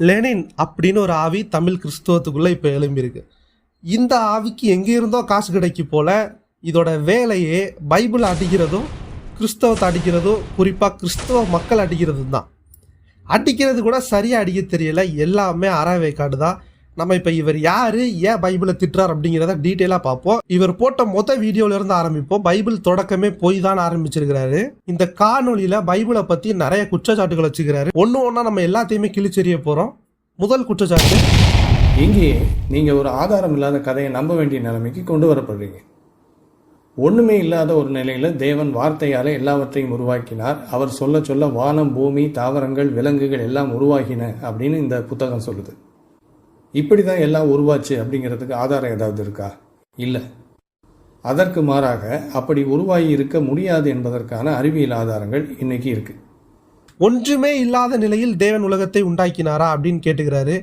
Lenin அப்படின்னு ஒரு ஆவி தமிழ் கிறிஸ்தவத்துக்குள்ள இப்போ எழும்பியிருக்கு. இந்த ஆவிக்கு எங்கே இருந்தோ காசு கிடைக்கும் போல இதோட வேலையே பைபிளை அடிக்கிறதும் கிறிஸ்தவத்தை அடிக்கிறதும், குறிப்பாக கிறிஸ்தவ மக்கள் அடிக்கிறதும் தான். அடிக்கிறது கூட சரியாக அடிக்க தெரியல, எல்லாமே அறவேக்காடு தான். நம்ம இப்போ இவர் யார், ஏன் பைபிளை திட்டுறார் அப்படிங்கிறத டீட்டெயிலாக பார்ப்போம். இவர் போட்ட வீடியோவிலேருந்து ஆரம்பிப்போம். பைபிள் தொடக்கமே போய் தான் ஆரம்பிச்சிருக்கிறாரு. இந்த காணொலியில் பைபிளை பற்றி நிறைய குற்றச்சாட்டுகள் வச்சுக்கிறாரு. ஒன்று ஒன்றா நம்ம எல்லாத்தையுமே கிழிச்செறிய போகிறோம். முதல் குற்றச்சாட்டு, இங்கே நீங்கள் ஒரு ஆதாரம் இல்லாத கதையை நம்ப வேண்டிய நிலைமைக்கு கொண்டு வரப்படுறீங்க. ஒன்றுமே இல்லாத ஒரு நிலையில் தேவன் வார்த்தையால் எல்லாவற்றையும் உருவாக்கினார். அவர் சொல்ல சொல்ல வானம், பூமி, தாவரங்கள், விலங்குகள் எல்லாம் உருவாகின அப்படின்னு இந்த புத்தகம் சொல்லுது. இப்படி தான் எல்லாம் உருவாச்சு அப்படிங்கிறதுக்கு ஆதாரம் ஏதாவது இருக்கா? இல்லை. அதற்கு மாறாக அப்படி உருவாகி இருக்க முடியாது என்பதற்கான அறிவியல் ஆதாரங்கள் இன்னைக்கு இருக்கு. ஒன்றுமே இல்லாத நிலையில் தேவன் உலகத்தை உண்டாக்கினாரா அப்படின்னு கேட்டுக்கிறாரு.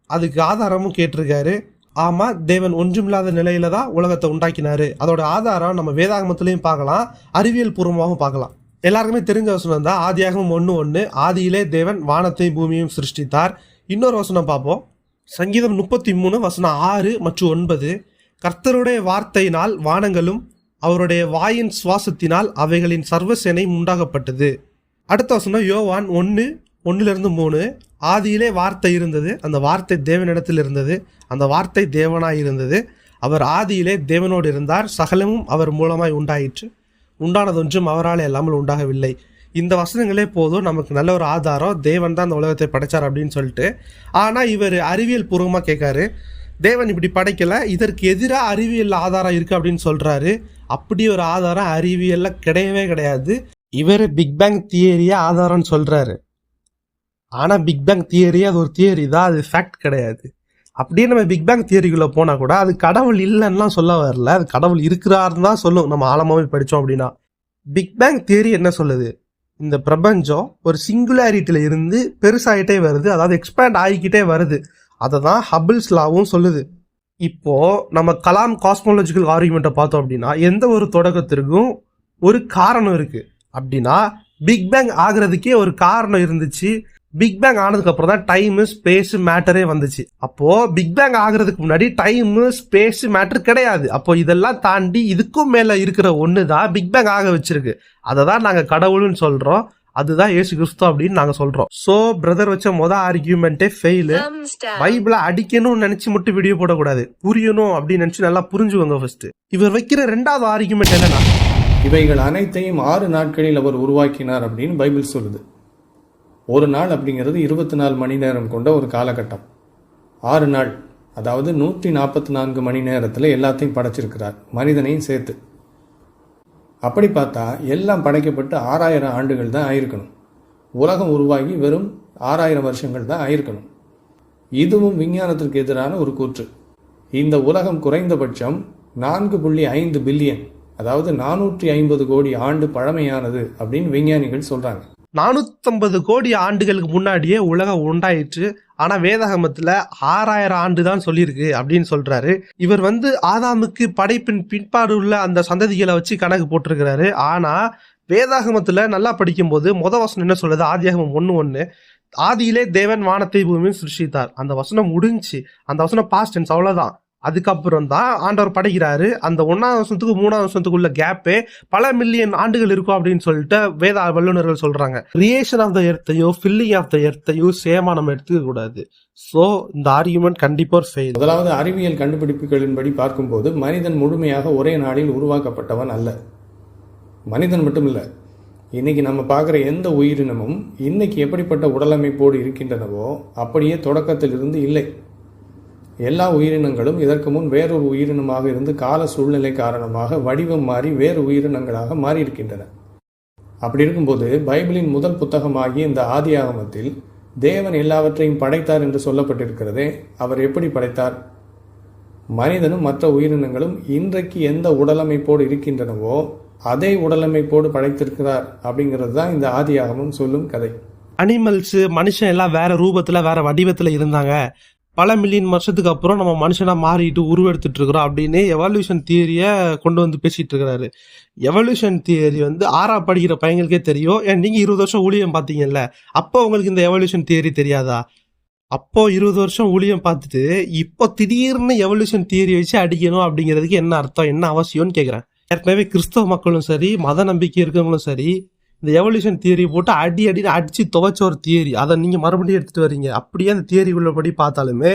அதுக்கு ஆதாரமும் கேட்டிருக்காரு. ஆமாம், தேவன் ஒன்றுமில்லாத நிலையில தான் உலகத்தை உண்டாக்கினாரு. அதோட ஆதாரம் நம்ம வேதாகமத்திலையும் பார்க்கலாம், அறிவியல் பூர்வமாகவும் பார்க்கலாம். எல்லாருக்குமே தெரிஞ்ச வசனம் தான் ஆதியாகமம் 1:1, ஆதியிலே தேவன் வானத்தையும் பூமியையும் சிருஷ்டித்தார். இன்னொரு வசனம் பார்ப்போம், சங்கீதம் 33 வசனம் 6 மற்றும் 9, கர்த்தருடைய வார்த்தையினால் வானங்களும் அவருடைய வாயின் சுவாசத்தினால் அவைகளின் சர்வசேனை உண்டாகப்பட்டது. அடுத்த வசனம் யோவான் 1:1-3, ஆதியிலே வார்த்தை இருந்தது, அந்த வார்த்தை தேவனிடத்தில் இருந்தது, அந்த வார்த்தை தேவனாய் இருந்தது, அவர் ஆதியிலே தேவனோடு இருந்தார், சகலமும் அவர் மூலமாய் உண்டாயிற்று, உண்டானதொன்றும் அவரால் இல்லாமல் உண்டாகவில்லை. இந்த வசனங்களே போதும் நமக்கு நல்ல ஒரு ஆதாரம், தேவன் தான் அந்த உலகத்தை படைச்சார் அப்படின்னு சொல்லிட்டு. ஆனால் இவர் அறிவியல் பூர்வமாக கேட்காரு, தேவன் இப்படி படைக்கலை, இதற்கு எதிராக அறிவியல் ஆதாரம் இருக்குது அப்படின்னு சொல்கிறாரு. அப்படி ஒரு ஆதாரம் அறிவியலில் கிடையவே கிடையாது. இவர் பிக் பேங் தியரியா ஆதாரம்னு சொல்கிறாரு. ஆனால் பிக் பேங் தியரி அது ஒரு தியரி தான், அது ஃபேக்ட் கிடையாது. அப்படியே நம்ம பிக் பேங் தியரிக்குள்ளே போனால் கூட அது கடவுள் இல்லைன்னுலாம் சொல்ல வரல, அது கடவுள் இருக்கிறாருன்னு தான் சொல்லும் நம்ம ஆழமாகவே படித்தோம் அப்படின்னா. பிக் பேங் தியரி என்ன சொல்லுது, இந்த பிரபஞ்சம் ஒரு சிங்குலாரிட்டியில் இருந்து பெருசாகிட்டே வருது, அதாவது எக்ஸ்பேண்ட் ஆகிக்கிட்டே வருது. அதை தான் ஹபிள்ஸ் லாவும் சொல்லுது. இப்போது நம்ம கலாம் காஸ்மோலஜிக்கல் ஆர்குமெண்ட்டை பார்த்தோம் அப்படின்னா எந்த ஒரு தொடக்கத்திற்கும் ஒரு காரணம் இருக்குது. அப்படின்னா பிக் பேங் ஆகிறதுக்கே ஒரு காரணம் இருந்துச்சு. பிக் பேங் ஆனதுக்கு அப்புறம் தான் டைமு, ஸ்பேஸ், மேட்டரே வந்துச்சு. அப்போ பிக் பேங் ஆகுறதுக்கு முன்னாடி டைமு, ஸ்பேஸ், மேட்டர் கிடையாது. அப்போ இதெல்லாம் தாண்டி இதுக்கும் மேல இருக்கிற ஒன்று தான் பிக் பேங் ஆக வச்சிருக்கு. அதை தான் நாங்கள் கடவுள்னு சொல்றோம், அதுதான் இயேசு கிறிஸ்து அப்படின்னு நாங்கள் சொல்றோம். ஸோ பிரதர் வச்ச ஆர்கியூமெண்ட்டே ஃபெயிலு. பைபிளை அடிக்கணும்னு நினைச்சு மட்டும் வீடியோ போடக்கூடாது, புரியணும் அப்படின்னு நினைச்சு நல்லா புரிஞ்சுக்கோங்க ஃபர்ஸ்ட். இவர் வைக்கிற ரெண்டாவது ஆர்கியூமெண்ட் என்னன்னா, இவைகள் அனைத்தையும் 6 நாட்களில் அவர் உருவாக்கினார் அப்படின்னு பைபிள் சொல்லுது. ஒரு நாள் அப்படிங்கிறது 24 மணி நேரம் கொண்ட ஒரு காலகட்டம். 6 நாள், அதாவது 144 மணி நேரத்தில் எல்லாத்தையும் படைச்சிருக்கிறார், மனிதனையும் சேர்த்து. அப்படி பார்த்தா எல்லாம் படைக்கப்பட்டு 6000 ஆண்டுகள் தான் ஆயிருக்கணும். உலகம் உருவாகி வெறும் 6000 வருஷங்கள் தான் ஆயிருக்கணும். இதுவும் விஞ்ஞானத்திற்கு எதிரான ஒரு கூற்று. இந்த உலகம் குறைந்தபட்சம் 4.5 பில்லியன், அதாவது 450 கோடி ஆண்டு பழமையானது அப்படின்னு விஞ்ஞானிகள் சொல்றாங்க. 450 கோடி ஆண்டுகளுக்கு முன்னாடியே உலகம் உண்டாயிற்று. ஆனா வேதாகமத்துல 6000 ஆண்டு தான் சொல்லியிருக்கு அப்படின்னு சொல்றாரு. இவர் ஆதாமுக்கு படைப்பின் பின்பாடு உள்ள அந்த சந்ததிகளை வச்சு கணக்கு போட்டிருக்கிறாரு. ஆனா வேதாகமத்துல நல்லா படிக்கும் போது வசனம் என்ன சொல்லுது, ஆதியாகமம் 1:1, ஆதியிலே தேவன் வானத்தை பூமியும் சிருஷ்டித்தார். அந்த வசனம் முடிஞ்சு, அந்த வசனம் பாஸ்ட் டென்ஸ், அவ்வளவுதான். அதுக்கப்புறம் தான் ஆண்டவர் படைக்கிறாரு. அந்த 1ஆம் வருஷத்துக்கு 3ஆம் வருஷத்துக்குள்ள கேப்பே பல மில்லியன் ஆண்டுகள் இருக்கும் அப்படின்னு சொல்லிட்டு வேத வல்லுநர்கள் சொல்றாங்க. கிரியேஷன் ஆஃப் த எர்த்தையோ ஃபில்லிங் ஆஃப் த எர்த்தையோ சேமா நம்ம எடுத்துக்க கூடாது. ஸோ இந்த ஆர்கியூமெண்ட் கண்டிப்பா ஃபெயில். முதலாவது அறிவியல் கண்டுபிடிப்புகளின்படி பார்க்கும்போது மனிதன் முழுமையாக ஒரே நாளில் உருவாக்கப்பட்டவன் அல்ல. மனிதன் மட்டும் இல்லை, இன்னைக்கு நம்ம பார்க்குற எந்த உயிரினமும் இன்னைக்கு எப்படிப்பட்ட உடலமைப்போடு இருக்கின்றனவோ அப்படியே தொடக்கத்தில் இருந்து இல்லை. எல்லா உயிரினங்களும் இதற்கு முன் வேறொரு உயிரினமாக இருந்து கால சூழ்நிலை காரணமாக வடிவம் மாறி வேறு உயிரினங்களாக மாறியிருக்கின்றன. அப்படி இருக்கும்போது பைபிளின் முதல் புத்தகமாகிய இந்த ஆதியாகமத்தில் தேவன் எல்லாவற்றையும் படைத்தார் என்று சொல்லப்பட்டிருக்கிறதே, அவர் எப்படி படைத்தார்? மனிதனும் மற்ற உயிரினங்களும் இன்றைக்கு எந்த உடலமைப்போடு இருக்கின்றனவோ அதே உடலமைப்போடு படைத்திருக்கிறார் அப்படிங்கிறது தான் இந்த ஆதியாகமம் சொல்லும் கதை. அனிமல்ஸ், மனுஷன் எல்லாம் வேற ரூபத்துல வேற வடிவத்துல இருந்தாங்க, பல மில்லியன் வருஷத்துக்கு அப்புறம் நம்ம மனுஷனா மாறிட்டு உருவெடுத்துட்டு இருக்கிறோம் அப்படின்னு எவல்யூஷன் தியரியை கொண்டு பேசிட்டு இருக்கிறாரு. எவல்யூஷன் தியரி 6ஆம் படிக்கிற பையங்களுக்கே தெரியும். ஏன் நீங்க 20 வருஷம் ஊழியம் பார்த்தீங்கல்ல, அப்போ உங்களுக்கு இந்த எவல்யூஷன் தியரி தெரியாதா? அப்போ 20 வருஷம் ஊழியம் பார்த்துட்டு இப்போ திடீர்னு எவல்யூஷன் தியரி வச்சு அடிக்கணும் அப்படிங்கிறதுக்கு என்ன அர்த்தம், என்ன அவசியம்னு கேட்குறேன். ஏற்கனவே கிறிஸ்தவ மக்களும் சரி, மத நம்பிக்கை இருக்கவங்களும் சரி, இந்த எவல்யூஷன் தியரி போட்டு அடின்னு அடிச்சு துவைச்ச ஒரு தியரி, அதை நீங்க மறுபடியும் எடுத்துட்டு வரீங்க. அப்படியே அந்த தியரி உள்ளபடி பார்த்தாலுமே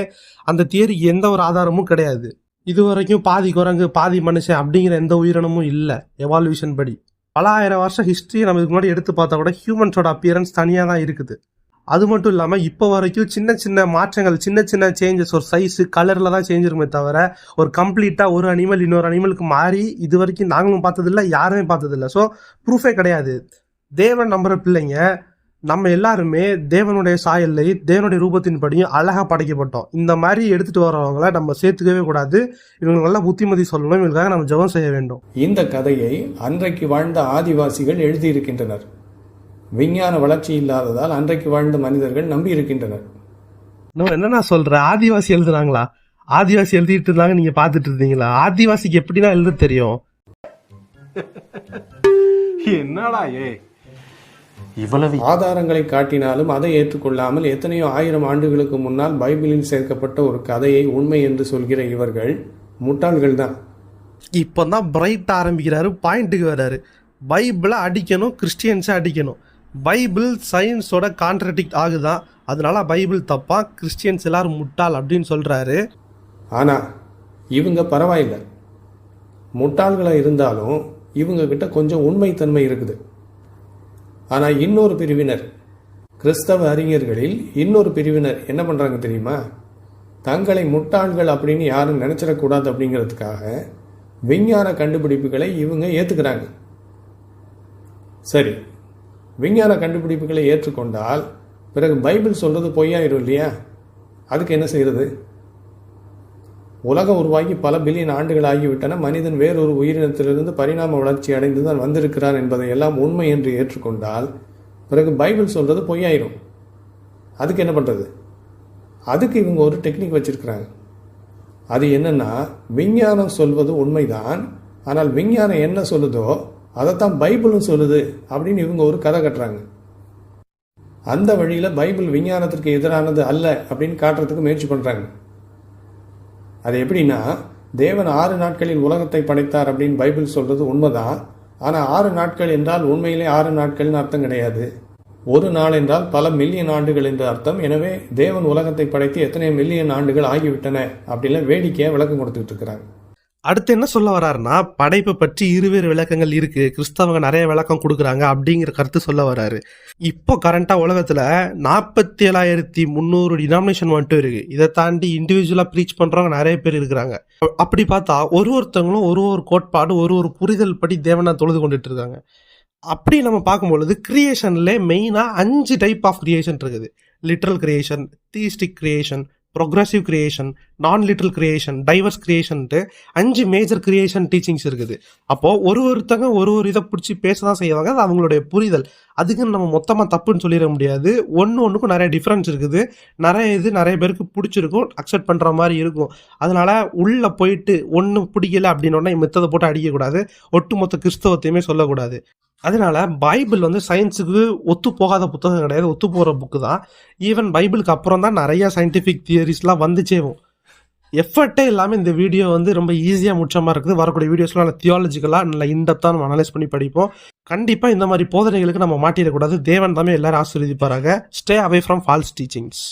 அந்த தியரிக்கு எந்த ஒரு ஆதாரமும் கிடையாது. இது வரைக்கும் பாதி குரங்கு பாதி மனுஷன் அப்படிங்கிற எந்த உயிரினமும் இல்லை எவால்யூஷன் படி. பல ஆயிரம் வருஷம் ஹிஸ்டரியை நம்ம இதுக்கு முன்னாடி எடுத்து பார்த்தா கூட ஹியூமன்ஸோட அப்பியரன்ஸ் தனியாக தான் இருக்குது. அது மட்டும் இல்லாமல் இப்போ வரைக்கும் சின்ன சின்ன மாற்றங்கள், சின்ன சின்ன சேஞ்சஸ், ஒரு சைஸு கலரில் தான் சேஞ்ச் இருக்குமே தவிர ஒரு கம்ப்ளீட்டாக ஒரு அனிமல் இன்னொரு அனிமலுக்கு மாறி இது வரைக்கும் நாங்களும் பார்த்ததில்லை, யாருமே பார்த்ததில்லை. ஸோ ப்ரூஃபே கிடையாது. தேவன் நம்புற பிள்ளைங்க நம்ம எல்லாருமே தேவனுடைய சாயல்லை, தேவனுடைய ரூபத்தின் படியும் அழகாக படைக்கப்பட்டோம். இந்த மாதிரி எடுத்துகிட்டு வரவங்களை நம்ம சேர்த்துக்கவே கூடாது. இவங்களுக்கு நல்லா புத்திமதி சொல்லணும், இவங்களுக்காக நம்ம ஜெபம் செய்ய வேண்டும். இந்த கதையை அன்றைக்கு வாழ்ந்த ஆதிவாசிகள் எழுதியிருக்கின்றனர். விஞ்ஞான வளர்ச்சி இல்லாததால் அன்றைக்கு வாழ்ந்த மனிதர்கள் நம்பி இருக்கின்றனர். என்ன நான் சொல்றேன், ஆதிவாசி எழுதுனாங்களா? ஆதிவாசி எழுதிட்டு இருந்தாங்க, நீங்க பாத்துட்டு இருந்தீங்களா? ஆதிவாசிக்கு எப்படின்னா எழுத தெரியும்? என்னடா இவ்வளவு ஆதாரங்களை காட்டினாலும் அதை ஏற்றுக்கொள்ளாமல் எத்தனையோ ஆயிரம் ஆண்டுகளுக்கு முன்னால் பைபிளில் சேர்க்கப்பட்ட ஒரு கதையை உண்மை என்று சொல்கிற இவர்கள் முட்டாள்கள் தான். இப்பதான் பிரைட் ஆரம்பிக்கிறாரு, பாயிண்ட்டுக்கு வர்றாரு. பைபிளை அடிக்கணும், கிறிஸ்டியன்ஸை அடிக்கணும். பைபிள் சயின்ஸோட கான்ட்ரடிக்ட் ஆகுதான், அதனால பைபிள் தப்பா, கிறிஸ்டியன்ஸ் எல்லாரும் முட்டாள் அப்படின்னு சொல்றாரு. ஆனா இவங்க பரவாயில்லை, முட்டாள்களாக இருந்தாலும் இவங்க கிட்ட கொஞ்சம் உண்மைத்தன்மை இருக்குது. ஆனா இன்னொரு பிரிவினர், கிறிஸ்தவ அறிஞர்களில் இன்னொரு பிரிவினர் என்ன பண்றாங்க தெரியுமா? தங்களை முட்டாள்கள் அப்படின்னு யாரும் நினைச்சிடக்கூடாது அப்படிங்கிறதுக்காக விஞ்ஞான கண்டுபிடிப்புகளை இவங்க ஏத்துக்கிறாங்க. சரி, விஞ்ஞான கண்டுபிடிப்புகளை ஏற்றுக்கொண்டால் பிறகு பைபிள் சொல்றது பொய்யாயிரும் இல்லையா? அதுக்கு என்ன செய்யறது? உலகம் உருவாகி பல பில்லியன் ஆண்டுகள் ஆகிவிட்டன. மனிதன் வேறொரு உயிரினத்திலிருந்து பரிணாம வளர்ச்சி அடைந்துதான் வந்திருக்கிறான் என்பதை எல்லாம் உண்மை என்று ஏற்றுக்கொண்டால் பிறகு பைபிள் சொல்றது பொய்யாயிரும். அதுக்கு என்ன பண்றது? அதுக்கு இவங்க ஒரு டெக்னிக் வச்சிருக்கிறாங்க. அது என்னன்னா, விஞ்ஞானம் சொல்வது உண்மைதான், ஆனால் விஞ்ஞானம் என்ன சொல்லுதோ அதைத்தான் பைபிளும் சொல்லுது அப்படின்னு இவங்க ஒரு கதை கட்டுறாங்க. அந்த வழியில பைபிள் விஞ்ஞானத்திற்கு எதிரானது அல்ல அப்படின்னு காட்டுறதுக்கு முயற்சி பண்றாங்க. அது எப்படின்னா, தேவன் 6 நாட்களில் உலகத்தை படைத்தார் அப்படின்னு பைபிள் சொல்றது உண்மைதான். ஆனா 6 நாட்கள் என்றால் உண்மையிலே 6 நாட்கள்னு அர்த்தம் கிடையாது. ஒரு நாள் என்றால் பல மில்லியன் ஆண்டுகள் என்று அர்த்தம். எனவே தேவன் உலகத்தை படைத்து எத்தனை மில்லியன் ஆண்டுகள் ஆகிவிட்டன அப்படின்லாம் வேடிக்கையா விளக்கம் கொடுத்துட்டு இருக்கிறாங்க. அடுத்து என்ன சொல்ல வர்றாருன்னா, படைப்பை பற்றி இருவேறு விளக்கங்கள் இருக்கு, கிறிஸ்தவங்க நிறைய விளக்கம் கொடுக்குறாங்க அப்படிங்கிற கருத்து சொல்ல வர்றாரு. இப்போ கரண்டா உலகத்துல 47,300 டினாமினேஷன் மட்டும் இருக்கு. இதை தாண்டி இண்டிவிஜுவலா ப்ரீச் பண்றவங்க நிறைய பேர் இருக்கிறாங்க. அப்படி பார்த்தா ஒருத்தவங்களும் ஒரு கோட்பாடு, ஒரு புரிதல் படி தேவனை தொழுது கொண்டுட்டு இருக்காங்க. அப்படி நம்ம பார்க்கும்பொழுது கிரியேஷன்ல மெயினா 5 டைப் ஆஃப் கிரியேஷன் இருக்குது. Literal creation, theistic creation, progressive creation, non literal creation, diverse கிரியேஷன்ட்டு 5 மேஜர் கிரியேஷன் டீச்சிங்ஸ் இருக்குது. அப்போ ஒருத்தங்க ஒரு இதை பிடிச்சி பேசதான் செய்வாங்க, அது அவங்களுடைய புரிதல். அதுக்கு நம்ம மொத்தமாக தப்புன்னு சொல்லிட முடியாது. ஒன்றுக்கும் நிறைய டிஃப்ரென்ஸ் இருக்குது. நிறைய பேருக்கு பிடிச்சிருக்கும், அக்செப்ட் பண்ணுற மாதிரி இருக்கும். அதனால உள்ளே போயிட்டு ஒன்றும் பிடிக்கல அப்படின்னோடனே மித்ததை போட்டு அடிக்கக்கூடாது, ஒட்டுமொத்த கிறிஸ்தவத்தையுமே சொல்லக்கூடாது. அதனால பைபிள் சயின்ஸுக்கு ஒத்து போகாத புத்தகம் கிடையாது, ஒத்து போகிற புக்கு தான். ஈவன் பைபிளுக்கு அப்புறம் தான் நிறைய சயின்டிஃபிக் தியரிஸ்லாம் வந்துச்சேவும். எஃபர்ட்டே இல்லாமல் இந்த வீடியோ ரொம்ப ஈஸியாக முச்சமாக இருக்குது. வரக்கூடிய வீடியோஸ்லாம் நல்லா தியாலஜிக்கலாக நல்லா இன்டெப்த்தாக நம்ம அனலைஸ் பண்ணி படிப்போம். கண்டிப்பாக இந்த மாதிரி போதனைகளுக்கு நம்ம மாட்டிடக்கூடாது. தேவன் தாமே எல்லாரும் ஆசீர்வதிப்பாராக. Stay away from false teachings.